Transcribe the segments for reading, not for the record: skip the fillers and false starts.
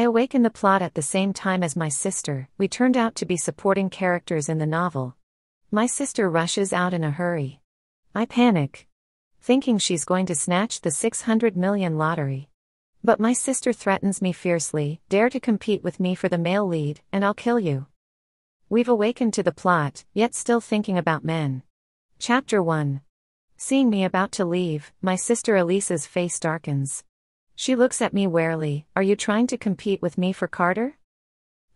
awaken the plot at the same time as my sister. We turned out to be supporting characters in the novel. My sister rushes out in a hurry. I panic, thinking she's going to snatch the 600 million lottery. But my sister threatens me fiercely, dare to compete with me for the male lead, and I'll kill you. We've awakened to the plot, yet still thinking about men. Chapter 1. Seeing me about to leave, my sister Elisa's face darkens. She looks at me warily. Are you trying to compete with me for Carter?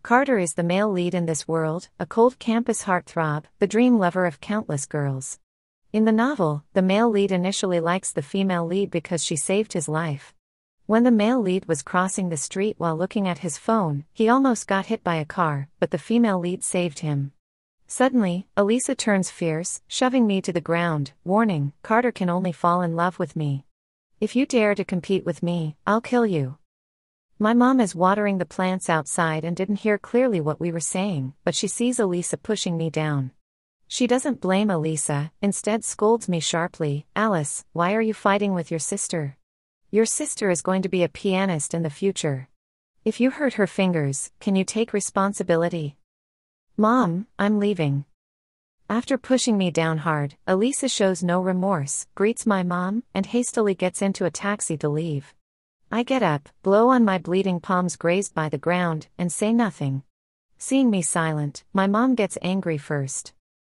Carter is the male lead in this world, a cold campus heartthrob, the dream lover of countless girls. In the novel, the male lead initially likes the female lead because she saved his life. When the male lead was crossing the street while looking at his phone, he almost got hit by a car, but the female lead saved him. Suddenly, Elisa turns fierce, shoving me to the ground, warning, Carter can only fall in love with me. If you dare to compete with me, I'll kill you. My mom is watering the plants outside and didn't hear clearly what we were saying, but she sees Elisa pushing me down. She doesn't blame Elisa, instead scolds me sharply, Alice, why are you fighting with your sister? Your sister is going to be a pianist in the future. If you hurt her fingers, can you take responsibility? Mom, I'm leaving. After pushing me down hard, Elisa shows no remorse, greets my mom, and hastily gets into a taxi to leave. I get up, blow on my bleeding palms grazed by the ground, and say nothing. Seeing me silent, my mom gets angry first.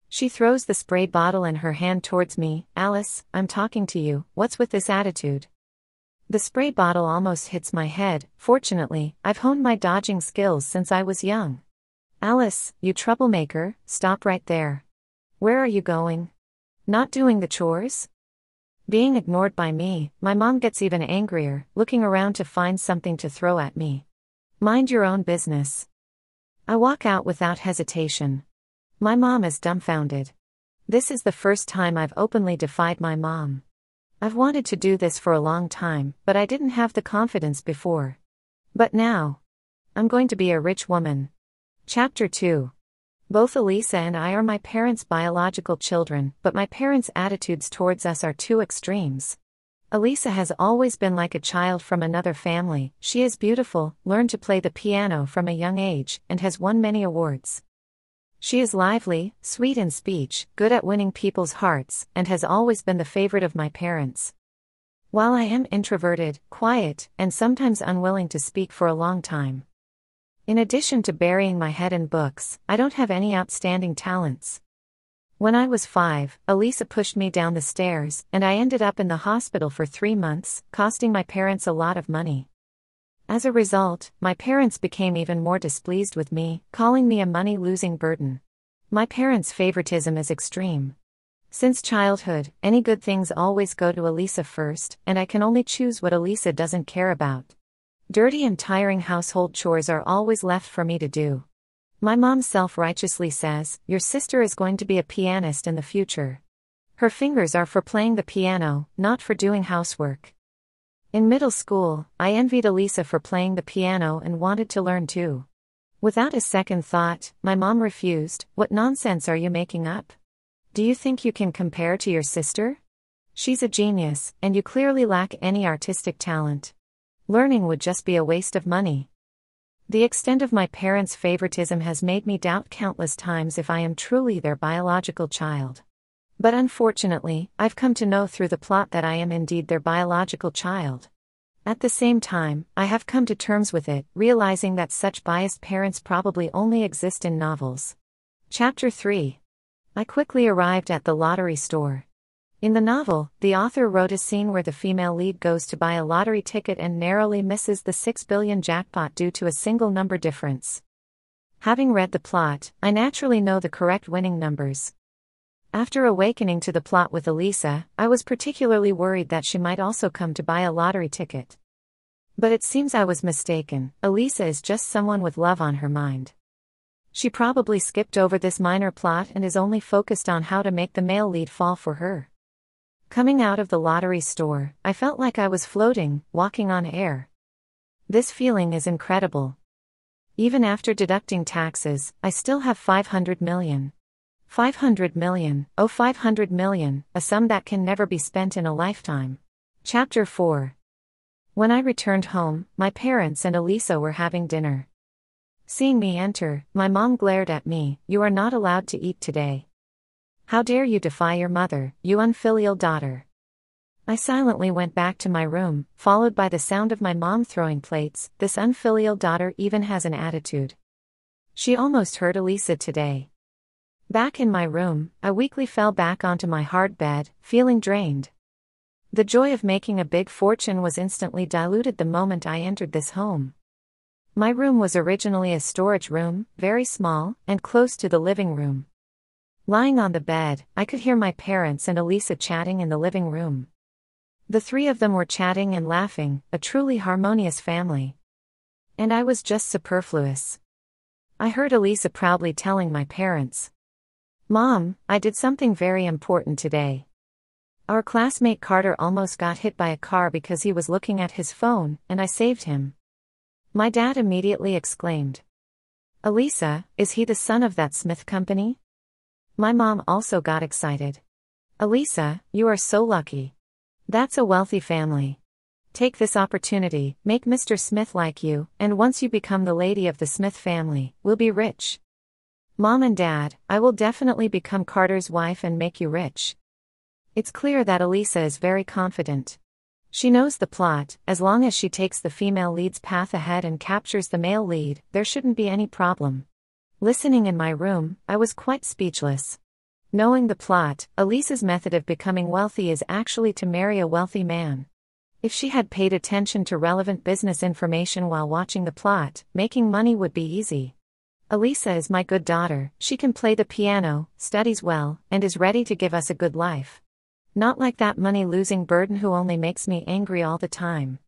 She throws the spray bottle in her hand towards me. Alice, I'm talking to you, what's with this attitude? The spray bottle almost hits my head. Fortunately, I've honed my dodging skills since I was young. Alice, you troublemaker, stop right there. Where are you going? Not doing the chores? Being ignored by me, my mom gets even angrier, looking around to find something to throw at me. Mind your own business. I walk out without hesitation. My mom is dumbfounded. This is the first time I've openly defied my mom. I've wanted to do this for a long time, but I didn't have the confidence before. But now, I'm going to be a rich woman. Chapter 2. Both Elisa and I are my parents' biological children, but my parents' attitudes towards us are two extremes. Elisa has always been like a child from another family. She is beautiful, learned to play the piano from a young age, and has won many awards. She is lively, sweet in speech, good at winning people's hearts, and has always been the favorite of my parents. While I am introverted, quiet, and sometimes unwilling to speak for a long time. In addition to burying my head in books, I don't have any outstanding talents. When I was 5, Elisa pushed me down the stairs, and I ended up in the hospital for 3 months, costing my parents a lot of money. As a result, my parents became even more displeased with me, calling me a money-losing burden. My parents' favoritism is extreme. Since childhood, any good things always go to Elisa first, and I can only choose what Elisa doesn't care about. Dirty and tiring household chores are always left for me to do. My mom self-righteously says, your sister is going to be a pianist in the future. Her fingers are for playing the piano, not for doing housework. In middle school, I envied Elisa for playing the piano and wanted to learn too. Without a second thought, my mom refused. What nonsense are you making up? Do you think you can compare to your sister? She's a genius, and you clearly lack any artistic talent. Learning would just be a waste of money. The extent of my parents' favoritism has made me doubt countless times if I am truly their biological child. But unfortunately, I've come to know through the plot that I am indeed their biological child. At the same time, I have come to terms with it, realizing that such biased parents probably only exist in novels. Chapter 3. I quickly arrived at the lottery store. In the novel, the author wrote a scene where the female lead goes to buy a lottery ticket and narrowly misses the 6 billion jackpot due to a single number difference. Having read the plot, I naturally know the correct winning numbers. After awakening to the plot with Elisa, I was particularly worried that she might also come to buy a lottery ticket. But it seems I was mistaken. Elisa is just someone with love on her mind. She probably skipped over this minor plot and is only focused on how to make the male lead fall for her. Coming out of the lottery store, I felt like I was floating, walking on air. This feeling is incredible. Even after deducting taxes, I still have 500 million. 500 million, oh 500 million, a sum that can never be spent in a lifetime. Chapter 4. When I returned home, my parents and Elisa were having dinner. Seeing me enter, my mom glared at me. "You are not allowed to eat today. How dare you defy your mother, you unfilial daughter." I silently went back to my room, followed by the sound of my mom throwing plates. "This unfilial daughter even has an attitude. She almost hurt Elisa today." Back in my room, I weakly fell back onto my hard bed, feeling drained. The joy of making a big fortune was instantly diluted the moment I entered this home. My room was originally a storage room, very small, and close to the living room. Lying on the bed, I could hear my parents and Elisa chatting in the living room. The three of them were chatting and laughing, a truly harmonious family. And I was just superfluous. I heard Elisa proudly telling my parents, "Mom, I did something very important today. Our classmate Carter almost got hit by a car because he was looking at his phone, and I saved him." My dad immediately exclaimed, "Elisa, is he the son of that Smith company?" My mom also got excited. "Elisa, you are so lucky. That's a wealthy family. Take this opportunity, make Mr. Smith like you, and once you become the lady of the Smith family, we'll be rich." "Mom and Dad, I will definitely become Carter's wife and make you rich." It's clear that Elisa is very confident. She knows the plot. As long as she takes the female lead's path ahead and captures the male lead, there shouldn't be any problem. Listening in my room, I was quite speechless. Knowing the plot, Elisa's method of becoming wealthy is actually to marry a wealthy man. If she had paid attention to relevant business information while watching the plot, making money would be easy. Elisa is my good daughter. She can play the piano, studies well, and is ready to give us a good life. Not like that money-losing burden who only makes me angry all the time.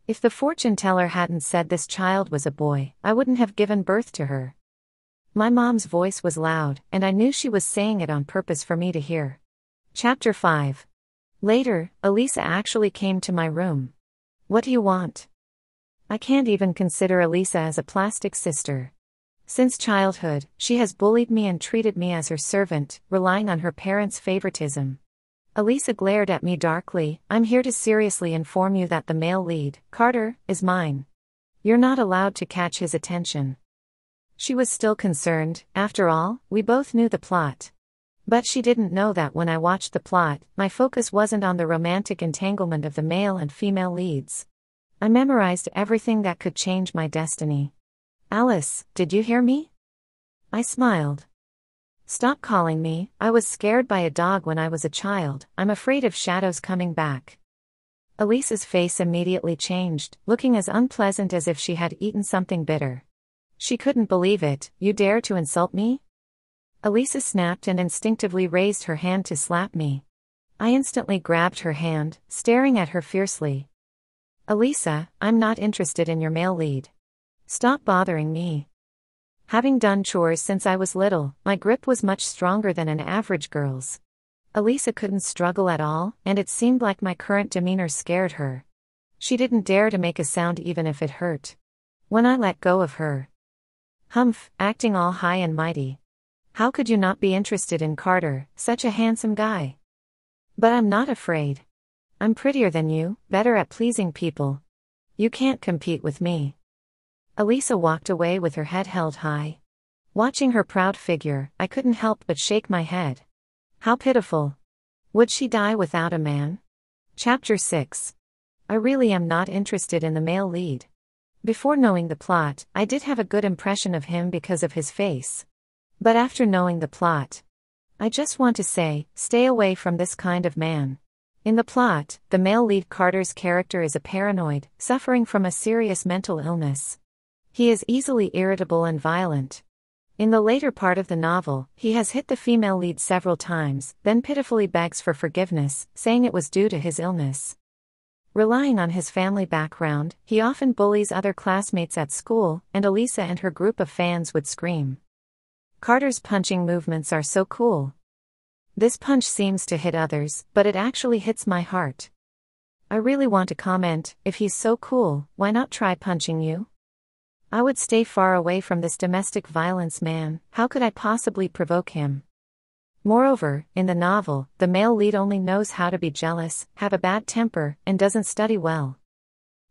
If the fortune teller hadn't said this child was a boy, I wouldn't have given birth to her. My mom's voice was loud, and I knew she was saying it on purpose for me to hear. Chapter 5. Later, Elisa actually came to my room. "What do you want?" I can't even consider Elisa as a plastic sister. Since childhood, she has bullied me and treated me as her servant, relying on her parents' favoritism. Elisa glared at me darkly. "I'm here to seriously inform you that the male lead, Carter, is mine. You're not allowed to catch his attention." She was still concerned. After all, we both knew the plot. But she didn't know that when I watched the plot, my focus wasn't on the romantic entanglement of the male and female leads. I memorized everything that could change my destiny. "Alice, did you hear me?" I smiled. "Stop calling me. I was scared by a dog when I was a child. I'm afraid of shadows coming back." Elisa's face immediately changed, looking as unpleasant as if she had eaten something bitter. She couldn't believe it. "You dare to insult me?" Elisa snapped and instinctively raised her hand to slap me. I instantly grabbed her hand, staring at her fiercely. "Elisa, I'm not interested in your male lead. Stop bothering me." Having done chores since I was little, my grip was much stronger than an average girl's. Elisa couldn't struggle at all, and it seemed like my current demeanor scared her. She didn't dare to make a sound even if it hurt. When I let go of her, "Humph, acting all high and mighty. How could you not be interested in Carter, such a handsome guy? But I'm not afraid. I'm prettier than you, better at pleasing people. You can't compete with me." Elisa walked away with her head held high. Watching her proud figure, I couldn't help but shake my head. How pitiful. Would she die without a man? Chapter 6. I really am not interested in the male lead. Before knowing the plot, I did have a good impression of him because of his face. But after knowing the plot, I just want to say, stay away from this kind of man. In the plot, the male lead Carter's character is a paranoid, suffering from a serious mental illness. He is easily irritable and violent. In the later part of the novel, he has hit the female lead several times, then pitifully begs for forgiveness, saying it was due to his illness. Relying on his family background, he often bullies other classmates at school, and Elisa and her group of fans would scream. Carter's punching movements are so cool. This punch seems to hit others, but it actually hits my heart. I really want to comment, if he's so cool, why not try punching you? I would stay far away from this domestic violence man. How could I possibly provoke him? Moreover, in the novel, the male lead only knows how to be jealous, have a bad temper, and doesn't study well.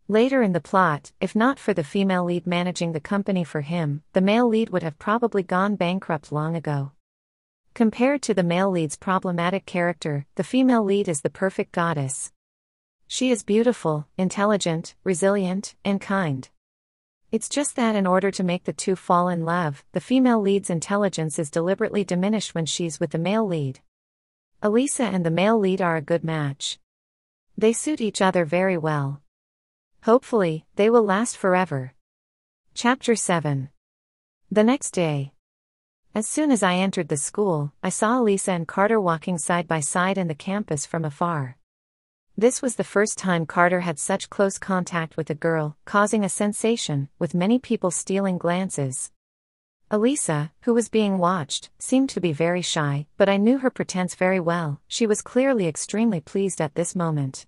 Later in the plot, if not for the female lead managing the company for him, the male lead would have probably gone bankrupt long ago. Compared to the male lead's problematic character, the female lead is the perfect goddess. She is beautiful, intelligent, resilient, and kind. It's just that in order to make the two fall in love, the female lead's intelligence is deliberately diminished when she's with the male lead. Elisa and the male lead are a good match. They suit each other very well. Hopefully, they will last forever. Chapter 7. The next day. As soon as I entered the school, I saw Elisa and Carter walking side by side in the campus from afar. This was the first time Carter had such close contact with a girl, causing a sensation, with many people stealing glances. Elisa, who was being watched, seemed to be very shy, but I knew her pretense very well. She was clearly extremely pleased at this moment.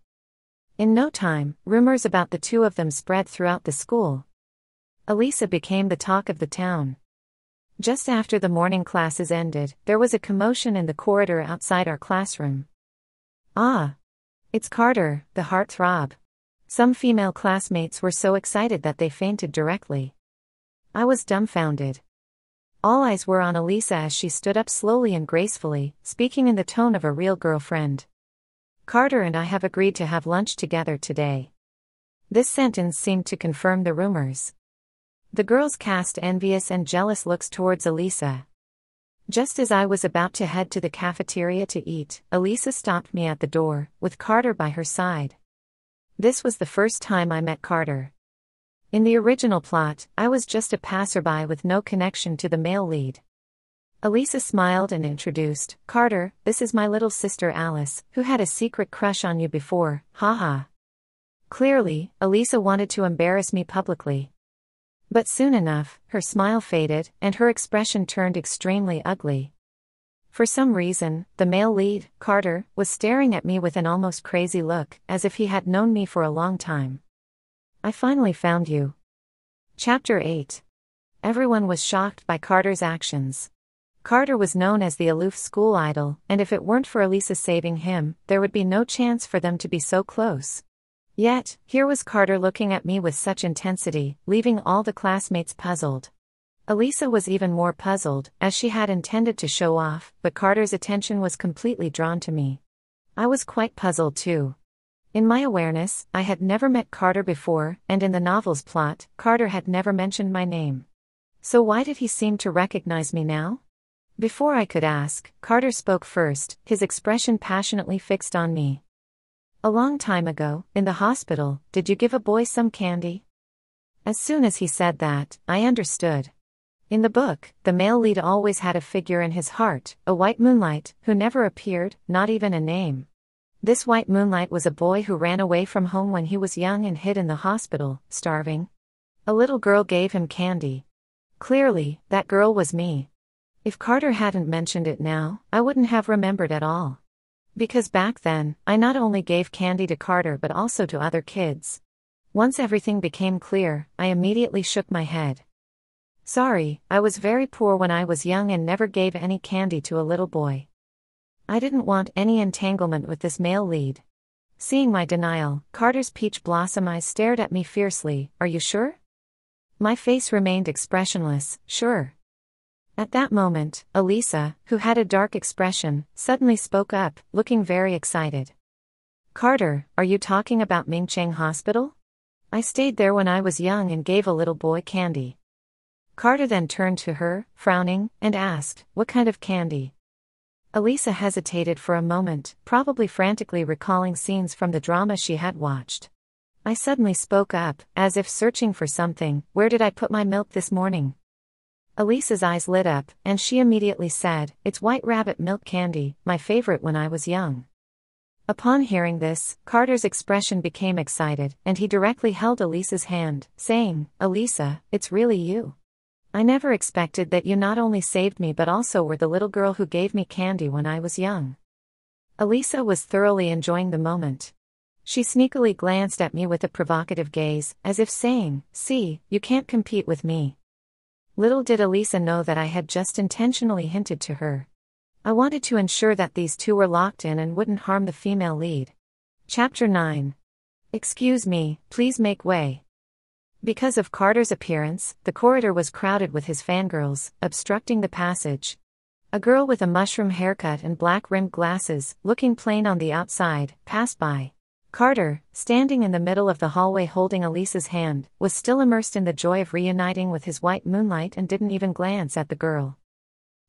In no time, rumors about the two of them spread throughout the school. Elisa became the talk of the town. Just after the morning classes ended, there was a commotion in the corridor outside our classroom. Ah! It's Carter, the heartthrob. Some female classmates were so excited that they fainted directly. I was dumbfounded. All eyes were on Elisa as she stood up slowly and gracefully, speaking in the tone of a real girlfriend. Carter and I have agreed to have lunch together today. This sentence seemed to confirm the rumors. The girls cast envious and jealous looks towards Elisa. Just as I was about to head to the cafeteria to eat, Elisa stopped me at the door, with Carter by her side. This was the first time I met Carter. In the original plot, I was just a passerby with no connection to the male lead. Elisa smiled and introduced, "Carter, this is my little sister Alice, who had a secret crush on you before, haha." Clearly, Elisa wanted to embarrass me publicly. But soon enough, her smile faded, and her expression turned extremely ugly. For some reason, the male lead, Carter, was staring at me with an almost crazy look, as if he had known me for a long time. I finally found you. Chapter 8. Everyone was shocked by Carter's actions. Carter was known as the aloof school idol, and if it weren't for Elisa saving him, there would be no chance for them to be so close. Yet, here was Carter looking at me with such intensity, leaving all the classmates puzzled. Elisa was even more puzzled, as she had intended to show off, but Carter's attention was completely drawn to me. I was quite puzzled too. In my awareness, I had never met Carter before, and in the novel's plot, Carter had never mentioned my name. So why did he seem to recognize me now? Before I could ask, Carter spoke first, his expression passionately fixed on me. "A long time ago, in the hospital, did you give a boy some candy?" As soon as he said that, I understood. In the book, the male lead always had a figure in his heart, a white moonlight, who never appeared, not even a name. This white moonlight was a boy who ran away from home when he was young and hid in the hospital, starving. A little girl gave him candy. Clearly, that girl was me. If Carter hadn't mentioned it now, I wouldn't have remembered at all. Because back then, I not only gave candy to Carter but also to other kids. Once everything became clear, I immediately shook my head. Sorry, I was very poor when I was young and never gave any candy to a little boy. I didn't want any entanglement with this male lead. Seeing my denial, Carter's peach blossom eyes stared at me fiercely. "Are you sure?" My face remained expressionless. "Sure." At that moment, Elisa, who had a dark expression, suddenly spoke up, looking very excited. "Carter, are you talking about Mingcheng Hospital? I stayed there when I was young and gave a little boy candy." Carter then turned to her, frowning, and asked, "What kind of candy?" Elisa hesitated for a moment, probably frantically recalling scenes from the drama she had watched. I suddenly spoke up, as if searching for something. "Where did I put my milk this morning?" Elisa's eyes lit up, and she immediately said, "It's White Rabbit milk candy, my favorite when I was young." Upon hearing this, Carter's expression became excited, and he directly held Elisa's hand, saying, "Elisa, it's really you. I never expected that you not only saved me but also were the little girl who gave me candy when I was young." Elisa was thoroughly enjoying the moment. She sneakily glanced at me with a provocative gaze, as if saying, "See, you can't compete with me." Little did Elisa know that I had just intentionally hinted to her. I wanted to ensure that these two were locked in and wouldn't harm the female lead. Chapter 9. Excuse me, please make way. Because of Carter's appearance, the corridor was crowded with his fangirls, obstructing the passage. A girl with a mushroom haircut and black-rimmed glasses, looking plain on the outside, passed by. Carter, standing in the middle of the hallway holding Elisa's hand, was still immersed in the joy of reuniting with his white moonlight and didn't even glance at the girl.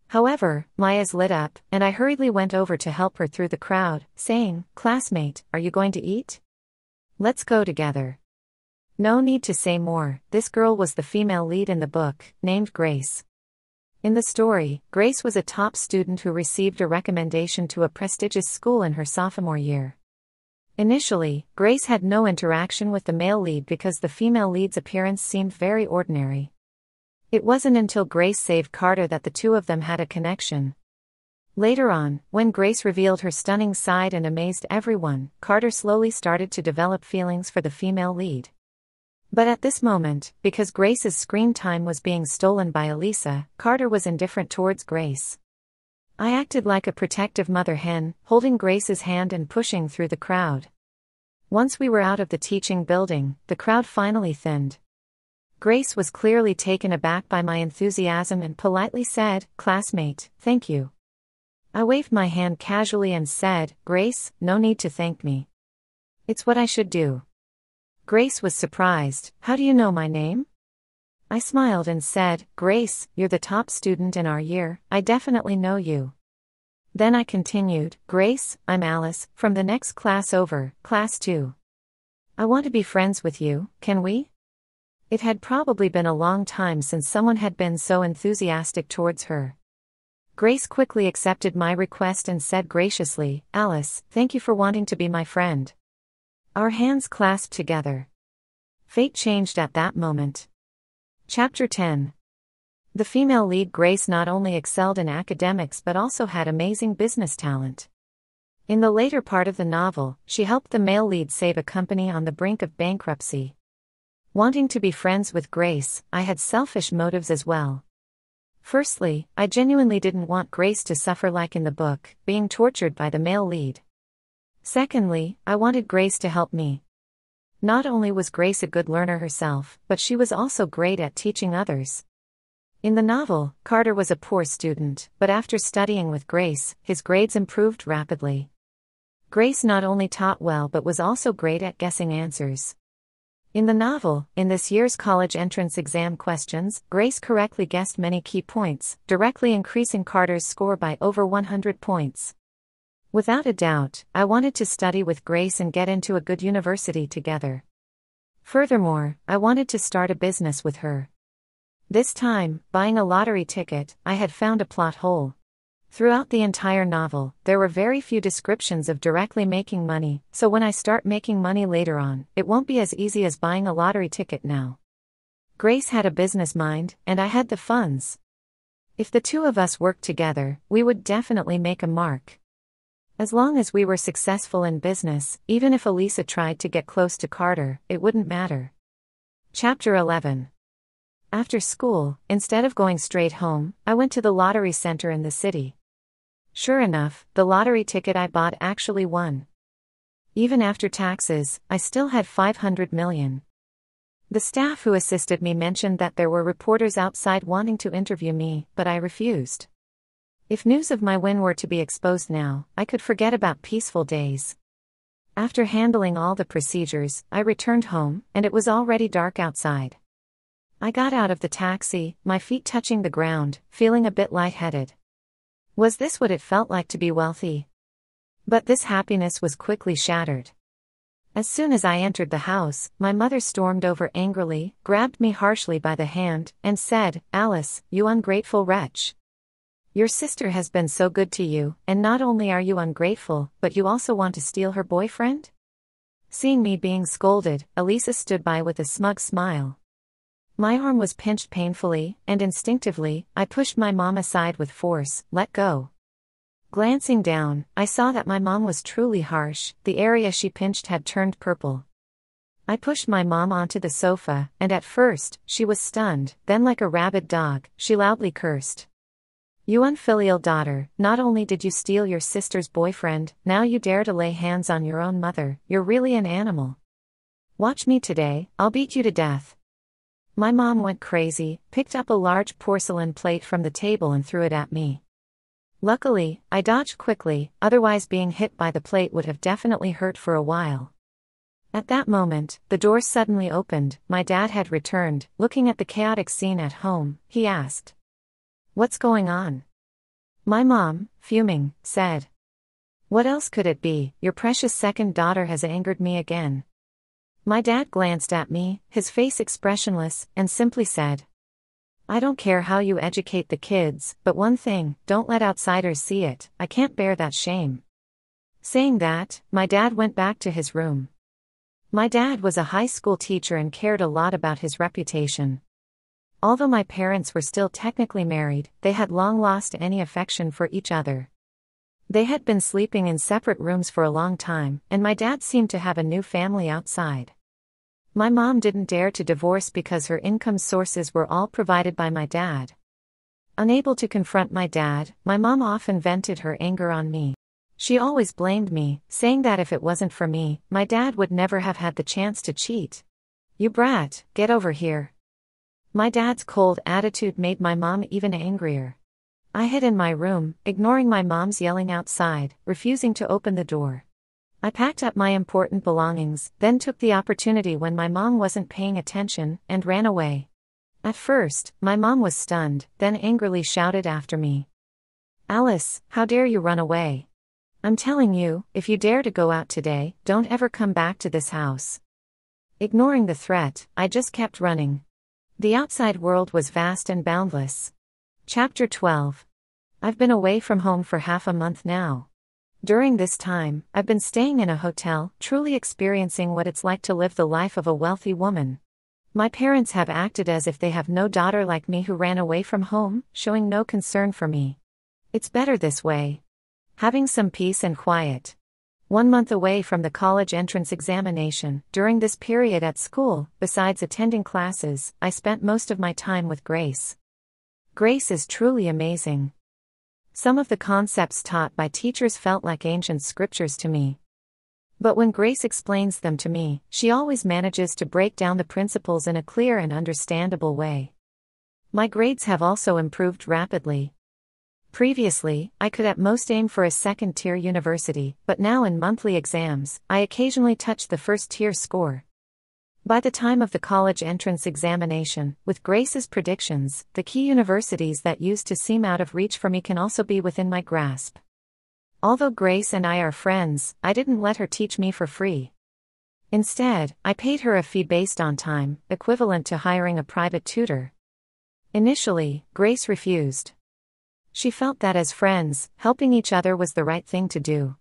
However, my eyes lit up, and I hurriedly went over to help her through the crowd, saying, "Classmate, are you going to eat? Let's go together." No need to say more, this girl was the female lead in the book, named Grace. In the story, Grace was a top student who received a recommendation to a prestigious school in her sophomore year. Initially, Grace had no interaction with the male lead because the female lead's appearance seemed very ordinary. It wasn't until Grace saved Carter that the two of them had a connection. Later on, when Grace revealed her stunning side and amazed everyone, Carter slowly started to develop feelings for the female lead. But at this moment, because Grace's screen time was being stolen by Elisa, Carter was indifferent towards Grace. I acted like a protective mother hen, holding Grace's hand and pushing through the crowd. Once we were out of the teaching building, the crowd finally thinned. Grace was clearly taken aback by my enthusiasm and politely said, "Classmate, thank you." I waved my hand casually and said, "Grace, no need to thank me. It's what I should do." Grace was surprised. "How do you know my name?" I smiled and said, "Grace, you're the top student in our year, I definitely know you." Then I continued, "Grace, I'm Alice, from the next class over, class 2. I want to be friends with you, can we?" It had probably been a long time since someone had been so enthusiastic towards her. Grace quickly accepted my request and said graciously, "Alice, thank you for wanting to be my friend." Our hands clasped together. Fate changed at that moment. Chapter 10. The female lead Grace not only excelled in academics but also had amazing business talent. In the later part of the novel, she helped the male lead save a company on the brink of bankruptcy. Wanting to be friends with Grace, I had selfish motives as well. Firstly, I genuinely didn't want Grace to suffer like in the book, being tortured by the male lead. Secondly, I wanted Grace to help me. Not only was Grace a good learner herself, but she was also great at teaching others. In the novel, Carter was a poor student, but after studying with Grace, his grades improved rapidly. Grace not only taught well but was also great at guessing answers. In the novel, in this year's college entrance exam questions, Grace correctly guessed many key points, directly increasing Carter's score by over 100 points. Without a doubt, I wanted to study with Grace and get into a good university together. Furthermore, I wanted to start a business with her. This time, buying a lottery ticket, I had found a plot hole. Throughout the entire novel, there were very few descriptions of directly making money, so when I start making money later on, it won't be as easy as buying a lottery ticket now. Grace had a business mind, and I had the funds. If the two of us worked together, we would definitely make a mark. As long as we were successful in business, even if Elisa tried to get close to Carter, it wouldn't matter. Chapter 11. After school, instead of going straight home, I went to the lottery center in the city. Sure enough, the lottery ticket I bought actually won. Even after taxes, I still had 500 million. The staff who assisted me mentioned that there were reporters outside wanting to interview me, but I refused. If news of my win were to be exposed now, I could forget about peaceful days. After handling all the procedures, I returned home, and it was already dark outside. I got out of the taxi, my feet touching the ground, feeling a bit lightheaded. Was this what it felt like to be wealthy? But this happiness was quickly shattered. As soon as I entered the house, my mother stormed over angrily, grabbed me harshly by the hand, and said, "Alice, you ungrateful wretch. Your sister has been so good to you, and not only are you ungrateful, but you also want to steal her boyfriend?" Seeing me being scolded, Elisa stood by with a smug smile. My arm was pinched painfully, and instinctively, I pushed my mom aside with force. "Let go." Glancing down, I saw that my mom was truly harsh, the area she pinched had turned purple. I pushed my mom onto the sofa, and at first, she was stunned, then like a rabid dog, she loudly cursed. "You unfilial daughter, not only did you steal your sister's boyfriend, now you dare to lay hands on your own mother, you're really an animal." Watch me today, I'll beat you to death. My mom went crazy, picked up a large porcelain plate from the table and threw it at me. Luckily, I dodged quickly, otherwise being hit by the plate would have definitely hurt for a while. At that moment, the door suddenly opened. My dad had returned. Looking at the chaotic scene at home, he asked, "What's going on?" My mom, fuming, said, "What else could it be? Your precious second daughter has angered me again." My dad glanced at me, his face expressionless, and simply said, "I don't care how you educate the kids, but one thing, don't let outsiders see it. I can't bear that shame." Saying that, my dad went back to his room. My dad was a high school teacher and cared a lot about his reputation. Although my parents were still technically married, they had long lost any affection for each other. They had been sleeping in separate rooms for a long time, and my dad seemed to have a new family outside. My mom didn't dare to divorce because her income sources were all provided by my dad. Unable to confront my dad, my mom often vented her anger on me. She always blamed me, saying that if it wasn't for me, my dad would never have had the chance to cheat. "You brat, get over here." My dad's cold attitude made my mom even angrier. I hid in my room, ignoring my mom's yelling outside, refusing to open the door. I packed up my important belongings, then took the opportunity when my mom wasn't paying attention, and ran away. At first, my mom was stunned, then angrily shouted after me, "Alice, how dare you run away? I'm telling you, if you dare to go out today, don't ever come back to this house." Ignoring the threat, I just kept running. The outside world was vast and boundless. Chapter 12. I've been away from home for half a month now. During this time, I've been staying in a hotel, truly experiencing what it's like to live the life of a wealthy woman. My parents have acted as if they have no daughter like me who ran away from home, showing no concern for me. It's better this way. Having some peace and quiet. 1 month away from the college entrance examination, during this period at school, besides attending classes, I spent most of my time with Grace. Grace is truly amazing. Some of the concepts taught by teachers felt like ancient scriptures to me. But when Grace explains them to me, she always manages to break down the principles in a clear and understandable way. My grades have also improved rapidly. Previously, I could at most aim for a second-tier university, but now in monthly exams, I occasionally touch the first-tier score. By the time of the college entrance examination, with Grace's predictions, the key universities that used to seem out of reach for me can also be within my grasp. Although Grace and I are friends, I didn't let her teach me for free. Instead, I paid her a fee based on time, equivalent to hiring a private tutor. Initially, Grace refused. She felt that as friends, helping each other was the right thing to do.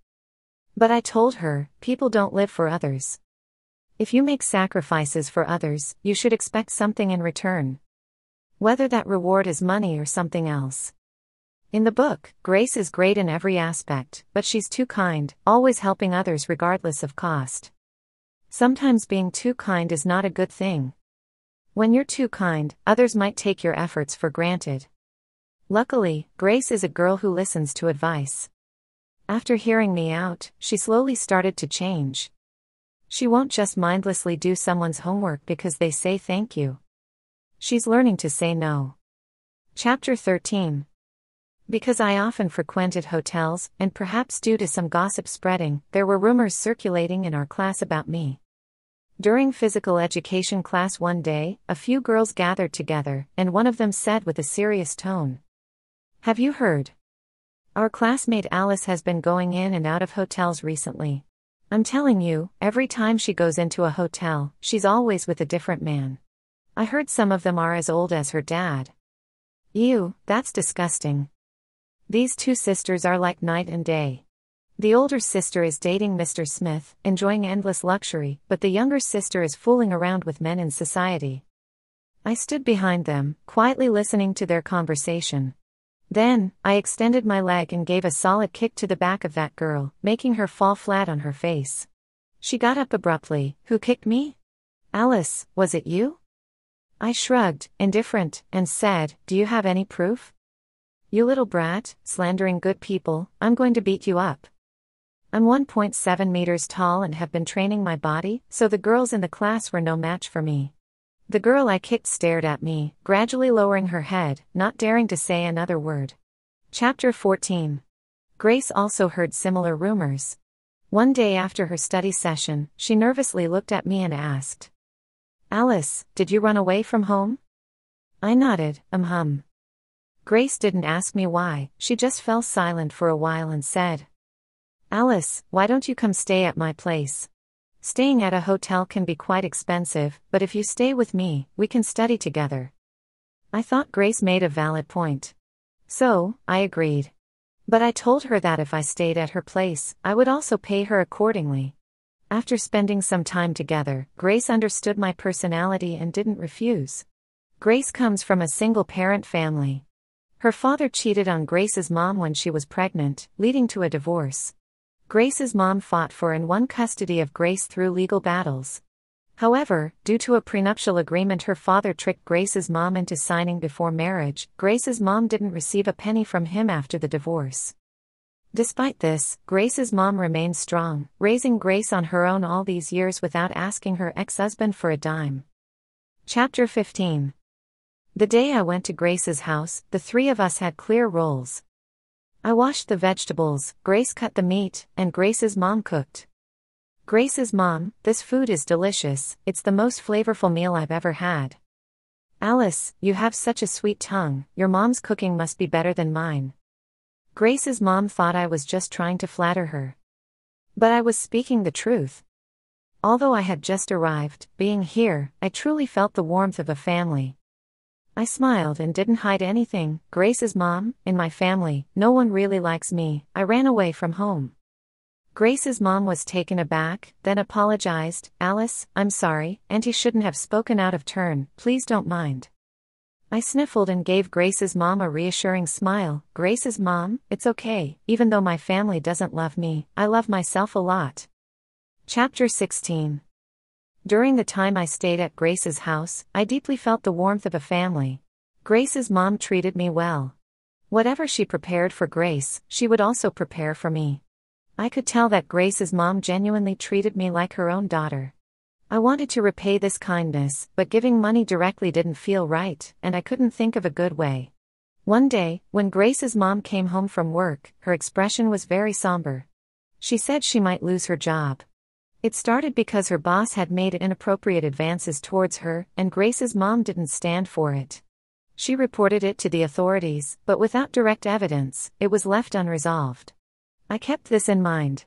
But I told her, people don't live for others. If you make sacrifices for others, you should expect something in return. Whether that reward is money or something else. In the book, Grace is great in every aspect, but she's too kind, always helping others regardless of cost. Sometimes being too kind is not a good thing. When you're too kind, others might take your efforts for granted. Luckily, Grace is a girl who listens to advice. After hearing me out, she slowly started to change. She won't just mindlessly do someone's homework because they say thank you. She's learning to say no. Chapter 13. Because I often frequented hotels, and perhaps due to some gossip spreading, there were rumors circulating in our class about me. During physical education class one day, a few girls gathered together, and one of them said with a serious tone, "Have you heard? Our classmate Alice has been going in and out of hotels recently. I'm telling you, every time she goes into a hotel, she's always with a different man. I heard some of them are as old as her dad." Ew, that's disgusting. These two sisters are like night and day. The older sister is dating Mr. Smith, enjoying endless luxury, but the younger sister is fooling around with men in society. I stood behind them, quietly listening to their conversation. Then, I extended my leg and gave a solid kick to the back of that girl, making her fall flat on her face. She got up abruptly. "Who kicked me? Alice, was it you?" I shrugged, indifferent, and said, "Do you have any proof?" "You little brat, slandering good people, I'm going to beat you up." I'm 1.7 meters tall and have been training my body, so the girls in the class were no match for me. The girl I kicked stared at me, gradually lowering her head, not daring to say another word. Chapter 14. Grace also heard similar rumors. One day after her study session, she nervously looked at me and asked, "Alice, did you run away from home?" I nodded, Grace didn't ask me why, she just fell silent for a while and said, "Alice, why don't you come stay at my place? Staying at a hotel can be quite expensive, but if you stay with me, we can study together." I thought Grace made a valid point. So, I agreed. But I told her that if I stayed at her place, I would also pay her accordingly. After spending some time together, Grace understood my personality and didn't refuse. Grace comes from a single-parent family. Her father cheated on Grace's mom when she was pregnant, leading to a divorce. Grace's mom fought for and won custody of Grace through legal battles. However, due to a prenuptial agreement her father tricked Grace's mom into signing before marriage. Grace's mom didn't receive a penny from him after the divorce. Despite this, Grace's mom remained strong, raising Grace on her own all these years without asking her ex-husband for a dime. Chapter 15. The day I went to Grace's house, the three of us had clear roles. I washed the vegetables, Grace cut the meat, and Grace's mom cooked. Grace's mom, "This food is delicious, it's the most flavorful meal I've ever had." "Alice, you have such a sweet tongue, your mom's cooking must be better than mine." Grace's mom thought I was just trying to flatter her. But I was speaking the truth. Although I had just arrived, being here, I truly felt the warmth of a family. I smiled and didn't hide anything. "Grace's mom, in my family, no one really likes me, I ran away from home." Grace's mom was taken aback, then apologized. "Alice, I'm sorry, Auntie shouldn't have spoken out of turn, please don't mind." I sniffled and gave Grace's mom a reassuring smile. "Grace's mom, it's okay, even though my family doesn't love me, I love myself a lot." Chapter 16. During the time I stayed at Grace's house, I deeply felt the warmth of a family. Grace's mom treated me well. Whatever she prepared for Grace, she would also prepare for me. I could tell that Grace's mom genuinely treated me like her own daughter. I wanted to repay this kindness, but giving money directly didn't feel right, and I couldn't think of a good way. One day, when Grace's mom came home from work, her expression was very somber. She said she might lose her job. It started because her boss had made inappropriate advances towards her, and Grace's mom didn't stand for it. She reported it to the authorities, but without direct evidence, it was left unresolved. I kept this in mind.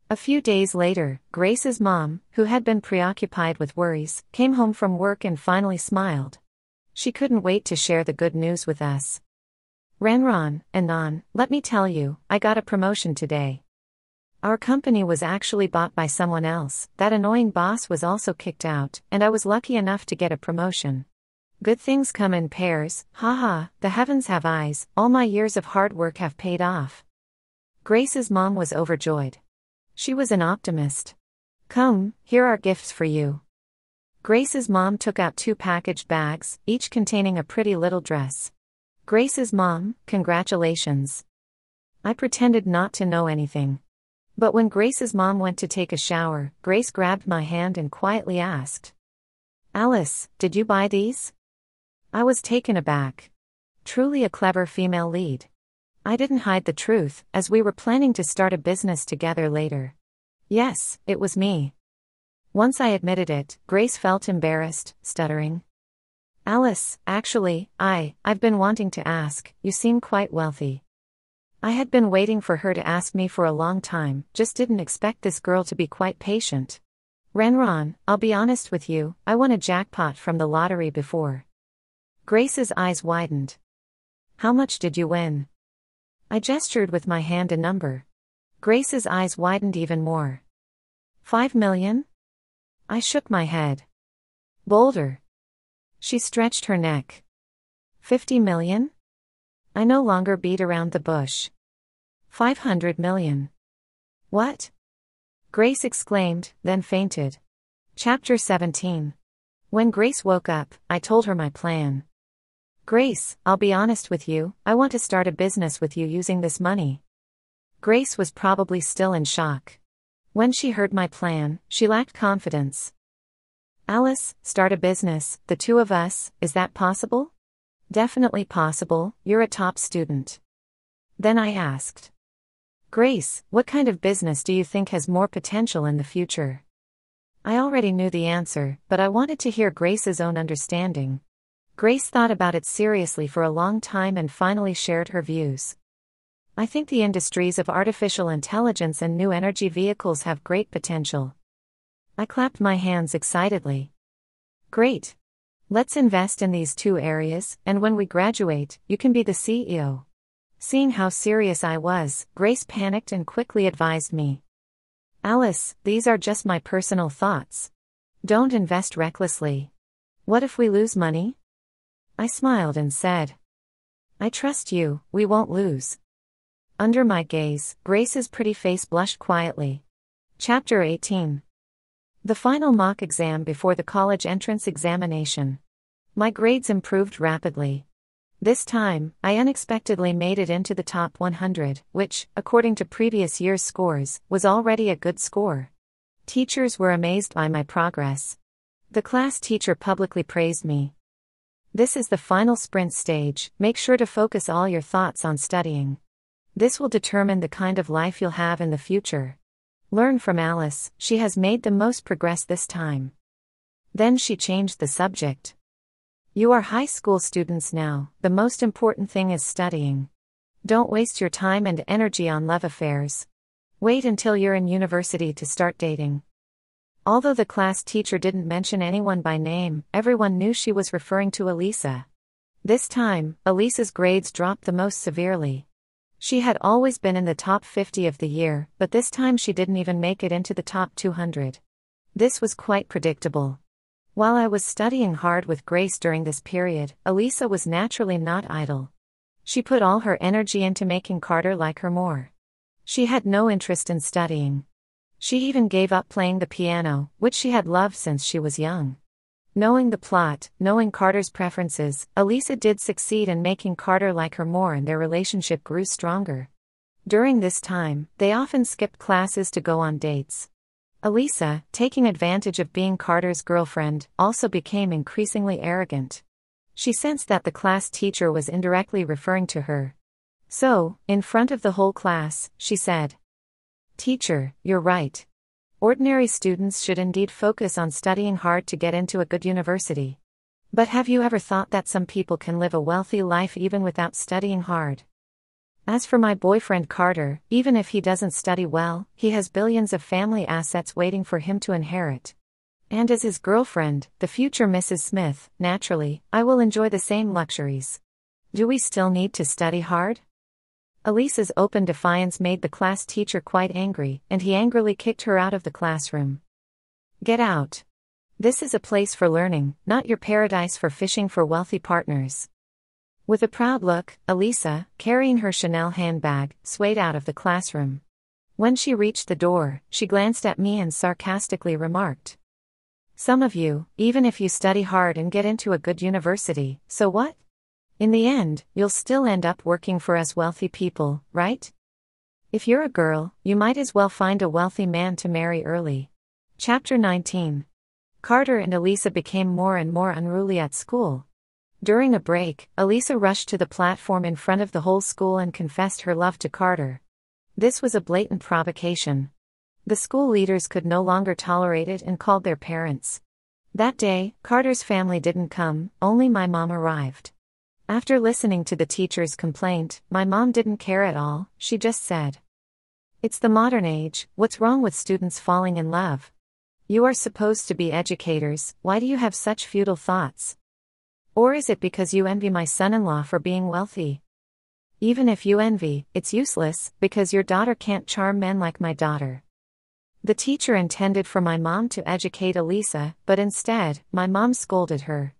A few days later, Grace's mom, who had been preoccupied with worries, came home from work and finally smiled. She couldn't wait to share the good news with us. "Ranron, Anon, let me tell you, I got a promotion today. Our company was actually bought by someone else, that annoying boss was also kicked out, and I was lucky enough to get a promotion. Good things come in pairs, haha, the heavens have eyes, all my years of hard work have paid off." Grace's mom was overjoyed. She was an optimist. "Come, here are gifts for you." Grace's mom took out 2 packaged bags, each containing a pretty little dress. Grace's mom, "Congratulations." I pretended not to know anything. But when Grace's mom went to take a shower, Grace grabbed my hand and quietly asked, "Alice, did you buy these?" I was taken aback. Truly a clever female lead. I didn't hide the truth, as we were planning to start a business together later. Yes, it was me. Once I admitted it, Grace felt embarrassed, stuttering. "Alice, actually, I've been wanting to ask, you seem quite wealthy." I had been waiting for her to ask me for a long time, just didn't expect this girl to be quite patient. "Ranron, I'll be honest with you, I won a jackpot from the lottery before." Grace's eyes widened. "How much did you win?" I gestured with my hand a number. Grace's eyes widened even more. 5 million? I shook my head. Bolder. She stretched her neck. 50 million? I no longer beat around the bush. 500 million. What? Grace exclaimed, then fainted. Chapter 17. When Grace woke up, I told her my plan. "Grace, I'll be honest with you, I want to start a business with you using this money." Grace was probably still in shock. When she heard my plan, she lacked confidence. Alice, start a business, the two of us, is that possible? Definitely possible, you're a top student. Then I asked, Grace, what kind of business do you think has more potential in the future? I already knew the answer, but I wanted to hear Grace's own understanding. Grace thought about it seriously for a long time and finally shared her views. I think the industries of artificial intelligence and new energy vehicles have great potential. I clapped my hands excitedly. Great! Let's invest in these two areas, and when we graduate, you can be the CEO. Seeing how serious I was, Grace panicked and quickly advised me. Alice, these are just my personal thoughts. Don't invest recklessly. What if we lose money? I smiled and said, I trust you, we won't lose. Under my gaze, Grace's pretty face blushed quietly. Chapter 18. The final mock exam before the college entrance examination. My grades improved rapidly. This time, I unexpectedly made it into the top 100, which, according to previous year's scores, was already a good score. Teachers were amazed by my progress. The class teacher publicly praised me. This is the final sprint stage, make sure to focus all your thoughts on studying. This will determine the kind of life you'll have in the future. Learn from Alice, she has made the most progress this time. Then she changed the subject. You are high school students now, the most important thing is studying. Don't waste your time and energy on love affairs. Wait until you're in university to start dating. Although the class teacher didn't mention anyone by name, everyone knew she was referring to Elisa. This time, Elisa's grades dropped the most severely. She had always been in the top 50 of the year, but this time she didn't even make it into the top 200. This was quite predictable. While I was studying hard with Grace during this period, Elisa was naturally not idle. She put all her energy into making Carter like her more. She had no interest in studying. She even gave up playing the piano, which she had loved since she was young. Knowing the plot, knowing Carter's preferences, Elisa did succeed in making Carter like her more and their relationship grew stronger. During this time, they often skipped classes to go on dates. Elisa, taking advantage of being Carter's girlfriend, also became increasingly arrogant. She sensed that the class teacher was indirectly referring to her. So, in front of the whole class, she said, Teacher, you're right. Ordinary students should indeed focus on studying hard to get into a good university. But have you ever thought that some people can live a wealthy life even without studying hard? As for my boyfriend Carter, even if he doesn't study well, he has billions of family assets waiting for him to inherit. And as his girlfriend, the future Mrs. Smith, naturally, I will enjoy the same luxuries. Do we still need to study hard? Elisa's open defiance made the class teacher quite angry, and he angrily kicked her out of the classroom. Get out. This is a place for learning, not your paradise for fishing for wealthy partners. With a proud look, Elisa, carrying her Chanel handbag, swayed out of the classroom. When she reached the door, she glanced at me and sarcastically remarked, Some of you, even if you study hard and get into a good university, so what? In the end, you'll still end up working for us wealthy people, right? If you're a girl, you might as well find a wealthy man to marry early. Chapter 19. Carter and Elisa became more and more unruly at school. During a break, Elisa rushed to the platform in front of the whole school and confessed her love to Carter. This was a blatant provocation. The school leaders could no longer tolerate it and called their parents. That day, Carter's family didn't come, only my mom arrived. After listening to the teacher's complaint, my mom didn't care at all, she just said, It's the modern age, what's wrong with students falling in love? You are supposed to be educators, why do you have such futile thoughts? Or is it because you envy my son-in-law for being wealthy? Even if you envy, it's useless, because your daughter can't charm men like my daughter. The teacher intended for my mom to educate Elisa, but instead, my mom scolded her.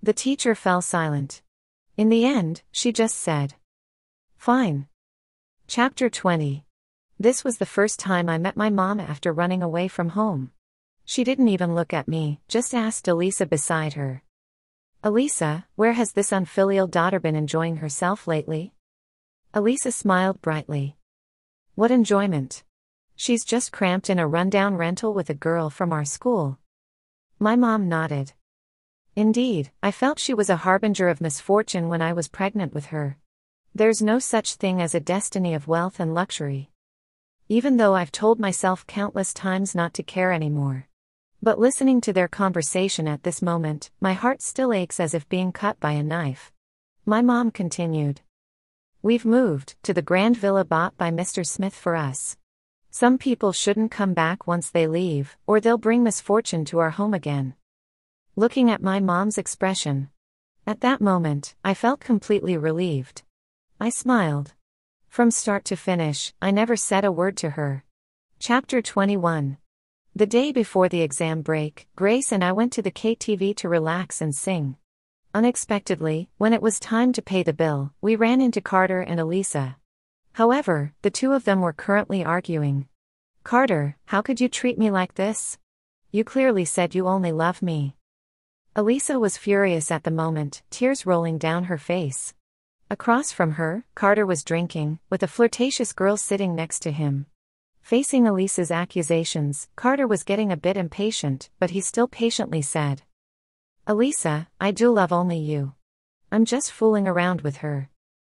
The teacher fell silent. In the end, she just said, Fine. Chapter 20. This was the first time I met my mom after running away from home. She didn't even look at me, just asked Elisa beside her. Elisa, where has this unfilial daughter been enjoying herself lately? Elisa smiled brightly. What enjoyment. She's just cramped in a rundown rental with a girl from our school. My mom nodded. Indeed, I felt she was a harbinger of misfortune when I was pregnant with her. There's no such thing as a destiny of wealth and luxury. Even though I've told myself countless times not to care anymore. But listening to their conversation at this moment, my heart still aches as if being cut by a knife. My mom continued. We've moved to the grand villa bought by Mr. Smith for us. Some people shouldn't come back once they leave, or they'll bring misfortune to our home again. Looking at my mom's expression. At that moment, I felt completely relieved. I smiled. From start to finish, I never said a word to her. Chapter 21. The day before the exam break, Grace and I went to the KTV to relax and sing. Unexpectedly, when it was time to pay the bill, we ran into Carter and Elisa. However, the two of them were currently arguing. Carter, how could you treat me like this? You clearly said you only love me. Elisa was furious at the moment, tears rolling down her face. Across from her, Carter was drinking, with a flirtatious girl sitting next to him. Facing Elisa's accusations, Carter was getting a bit impatient, but he still patiently said, Elisa, I do love only you. I'm just fooling around with her.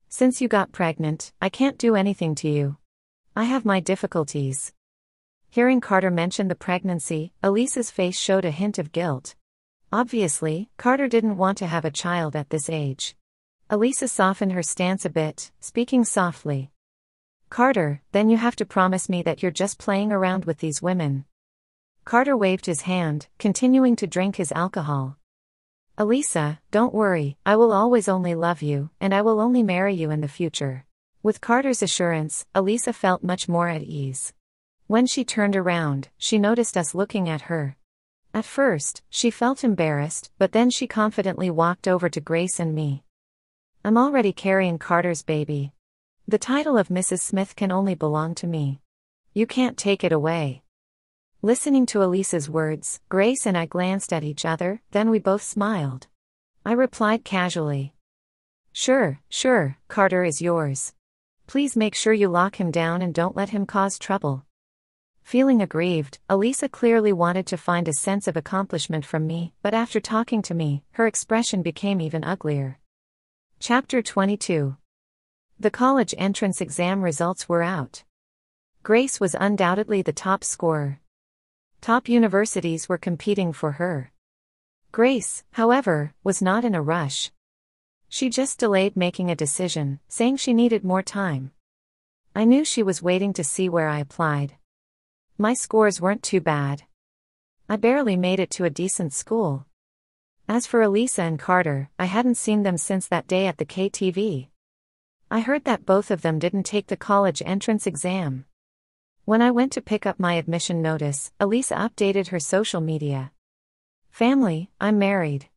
Since you got pregnant, I can't do anything to you. I have my difficulties. Hearing Carter mention the pregnancy, Elisa's face showed a hint of guilt. Obviously, Carter didn't want to have a child at this age. Elisa softened her stance a bit, speaking softly. Carter, then you have to promise me that you're just playing around with these women. Carter waved his hand, continuing to drink his alcohol. Elisa, don't worry, I will always only love you, and I will only marry you in the future. With Carter's assurance, Elisa felt much more at ease. When she turned around, she noticed us looking at her. At first, she felt embarrassed, but then she confidently walked over to Grace and me. I'm already carrying Carter's baby. The title of Mrs. Smith can only belong to me. You can't take it away. Listening to Elisa's words, Grace and I glanced at each other, then we both smiled. I replied casually. Sure, Carter is yours. Please make sure you lock him down and don't let him cause trouble. Feeling aggrieved, Elisa clearly wanted to find a sense of accomplishment from me, but after talking to me, her expression became even uglier. Chapter 22. The college entrance exam results were out. Grace was undoubtedly the top scorer. Top universities were competing for her. Grace, however, was not in a rush. She just delayed making a decision, saying she needed more time. I knew she was waiting to see where I applied. My scores weren't too bad. I barely made it to a decent school. As for Elisa and Carter, I hadn't seen them since that day at the KTV. I heard that both of them didn't take the college entrance exam. When I went to pick up my admission notice, Elisa updated her social media. Family, I'm married.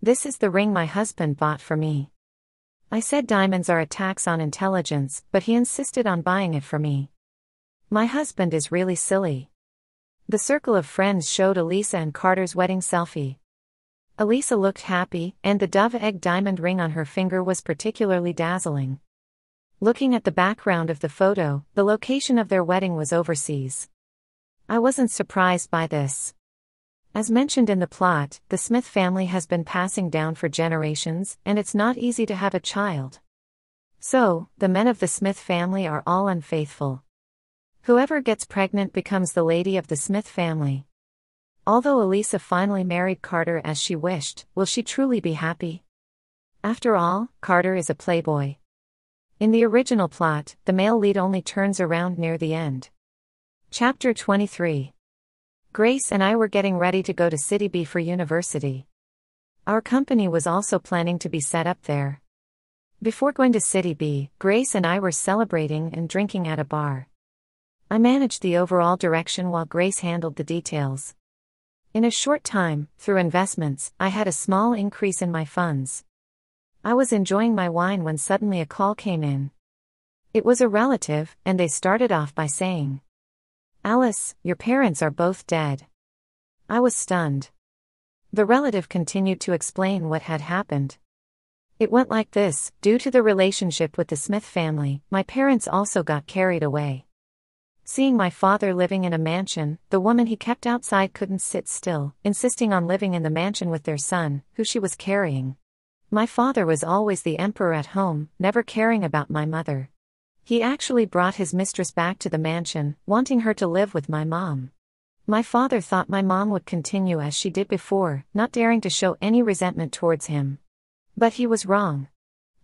This is the ring my husband bought for me. I said diamonds are a tax on intelligence, but he insisted on buying it for me. My husband is really silly. The circle of friends showed Elisa and Carter's wedding selfie. Elisa looked happy, and the dove-egg diamond ring on her finger was particularly dazzling. Looking at the background of the photo, the location of their wedding was overseas. I wasn't surprised by this. As mentioned in the plot, the Smith family has been passing down for generations, and it's not easy to have a child. So, the men of the Smith family are all unfaithful. Whoever gets pregnant becomes the lady of the Smith family. Although Elisa finally married Carter as she wished, will she truly be happy? After all, Carter is a playboy. In the original plot, the male lead only turns around near the end. Chapter 23. Grace and I were getting ready to go to City B for university. Our company was also planning to be set up there. Before going to City B, Grace and I were celebrating and drinking at a bar. I managed the overall direction while Grace handled the details. In a short time, through investments, I had a small increase in my funds. I was enjoying my wine when suddenly a call came in. It was a relative, and they started off by saying, Alice, your parents are both dead. I was stunned. The relative continued to explain what had happened. It went like this: due to the relationship with the Smith family, my parents also got carried away. Seeing my father living in a mansion, the woman he kept outside couldn't sit still, insisting on living in the mansion with their son, who she was carrying. My father was always the emperor at home, never caring about my mother. He actually brought his mistress back to the mansion, wanting her to live with my mom. My father thought my mom would continue as she did before, not daring to show any resentment towards him. But he was wrong.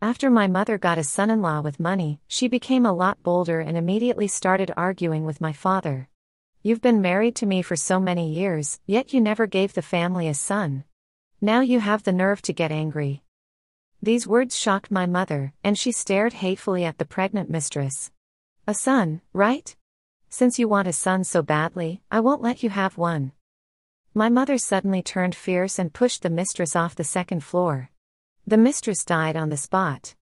After my mother got a son-in-law with money, she became a lot bolder and immediately started arguing with my father. "You've been married to me for so many years, yet you never gave the family a son. Now you have the nerve to get angry." These words shocked my mother, and she stared hatefully at the pregnant mistress. "A son, right? Since you want a son so badly, I won't let you have one." My mother suddenly turned fierce and pushed the mistress off the second floor. The mistress died on the spot.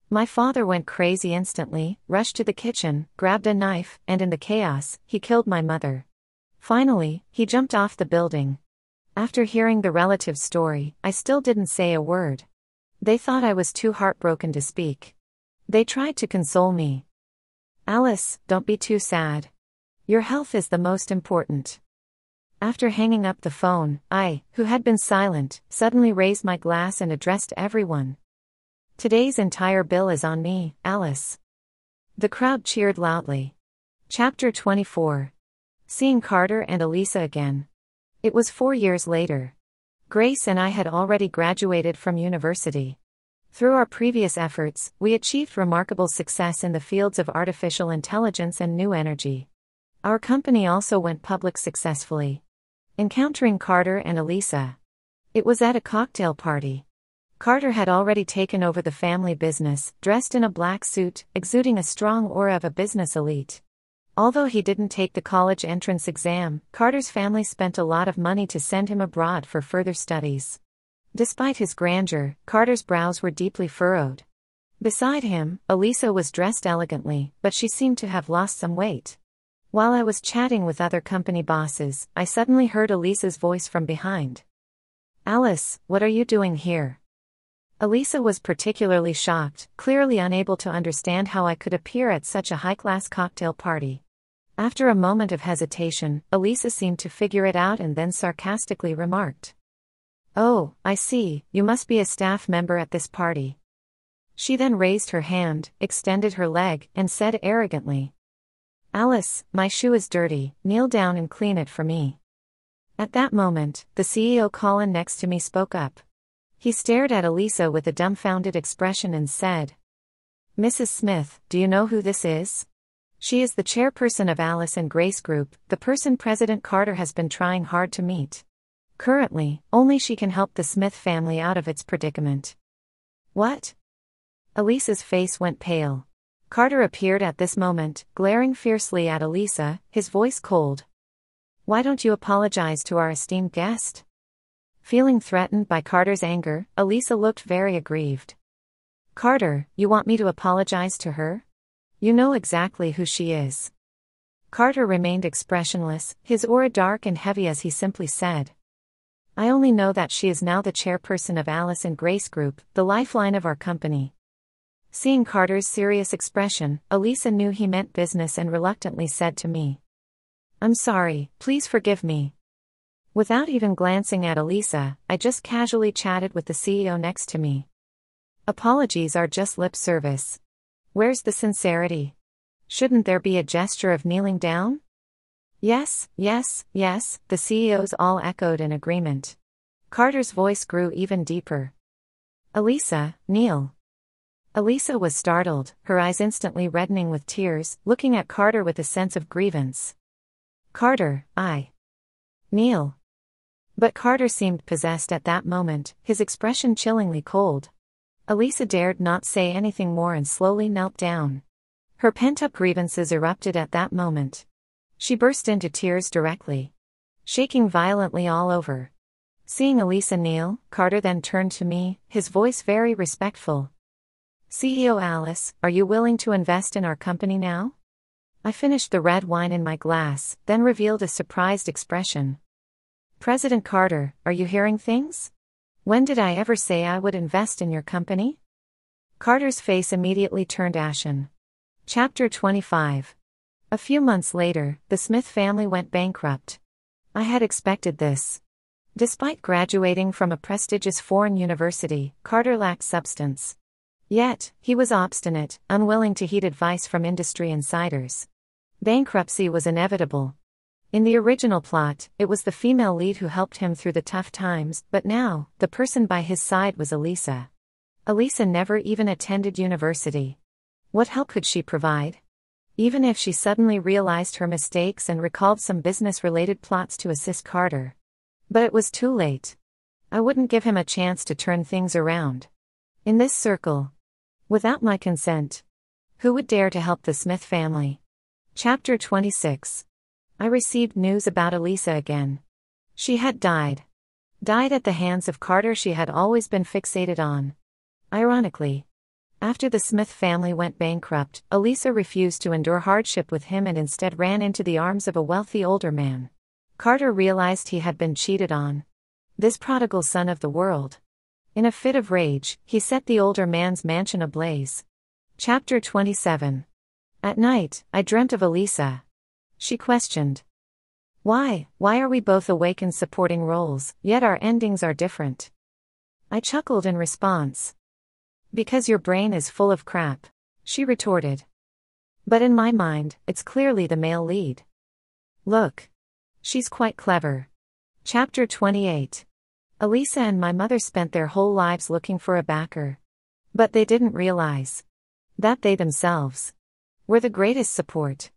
My father went crazy instantly, rushed to the kitchen, grabbed a knife, and in the chaos, he killed my mother. Finally, he jumped off the building. After hearing the relative's story, I still didn't say a word. They thought I was too heartbroken to speak. They tried to console me. "Alice, don't be too sad. Your health is the most important." After hanging up the phone, I, who had been silent, suddenly raised my glass and addressed everyone. "Today's entire bill is on me, Alice." The crowd cheered loudly. Chapter 24. Seeing Carter and Elisa again. It was 4 years later. Grace and I had already graduated from university. Through our previous efforts, we achieved remarkable success in the fields of artificial intelligence and new energy. Our company also went public successfully. Encountering Carter and Elisa. It was at a cocktail party. Carter had already taken over the family business, dressed in a black suit, exuding a strong aura of a business elite. Although he didn't take the college entrance exam, Carter's family spent a lot of money to send him abroad for further studies. Despite his grandeur, Carter's brows were deeply furrowed. Beside him, Elisa was dressed elegantly, but she seemed to have lost some weight. While I was chatting with other company bosses, I suddenly heard Elisa's voice from behind. "Alice, what are you doing here?" Elisa was particularly shocked, clearly unable to understand how I could appear at such a high-class cocktail party. After a moment of hesitation, Elisa seemed to figure it out and then sarcastically remarked, "Oh, I see, you must be a staff member at this party." She then raised her hand, extended her leg, and said arrogantly, "Alice, my shoe is dirty, kneel down and clean it for me." At that moment, the CEO Colin next to me spoke up. He stared at Elisa with a dumbfounded expression and said, "Mrs. Smith, do you know who this is? She is the chairperson of Alice and Grace Group, the person President Carter has been trying hard to meet. Currently, only she can help the Smith family out of its predicament." "What?" Elisa's face went pale. Carter appeared at this moment, glaring fiercely at Elisa, his voice cold. "Why don't you apologize to our esteemed guest?" Feeling threatened by Carter's anger, Elisa looked very aggrieved. "Carter, you want me to apologize to her? You know exactly who she is." Carter remained expressionless, his aura dark and heavy as he simply said, "I only know that she is now the chairperson of Alice and Grace Group, the lifeline of our company." Seeing Carter's serious expression, Elisa knew he meant business and reluctantly said to me, "I'm sorry, please forgive me." Without even glancing at Elisa, I just casually chatted with the CEO next to me. Apologies are just lip service. Where's the sincerity? Shouldn't there be a gesture of kneeling down? "Yes, yes, yes," the CEOs all echoed in agreement. Carter's voice grew even deeper. "Elisa, kneel." Elisa was startled, her eyes instantly reddening with tears, looking at Carter with a sense of grievance. "Carter, I kneel." But Carter seemed possessed at that moment, his expression chillingly cold. Elisa dared not say anything more and slowly knelt down. Her pent-up grievances erupted at that moment. She burst into tears directly, shaking violently all over. Seeing Elisa kneel, Carter then turned to me, his voice very respectful. "CEO Alice, are you willing to invest in our company now?" I finished the red wine in my glass, then revealed a surprised expression. "President Carter, are you hearing things? When did I ever say I would invest in your company?" Carter's face immediately turned ashen. Chapter 25. A few months later, the Smith family went bankrupt. I had expected this. Despite graduating from a prestigious foreign university, Carter lacked substance. Yet, he was obstinate, unwilling to heed advice from industry insiders. Bankruptcy was inevitable. In the original plot, it was the female lead who helped him through the tough times, but now, the person by his side was Elisa. Elisa never even attended university. What help could she provide? Even if she suddenly realized her mistakes and recalled some business-related plots to assist Carter. But it was too late. I wouldn't give him a chance to turn things around. In this circle. Without my consent. Who would dare to help the Smith family? Chapter 26. I received news about Elisa again. She had died. Died at the hands of Carter she had always been fixated on. Ironically, after the Smith family went bankrupt, Elisa refused to endure hardship with him and instead ran into the arms of a wealthy older man. Carter realized he had been cheated on. This prodigal son of the world. In a fit of rage, he set the older man's mansion ablaze. Chapter 27. At night, I dreamt of Elisa. She questioned. Why are we both awake in supporting roles, yet our endings are different? I chuckled in response. Because your brain is full of crap, she retorted. But in my mind, it's clearly the male lead. Look. She's quite clever. Chapter 28. Elisa and my mother spent their whole lives looking for a backer. But they didn't realize that they themselves were the greatest support.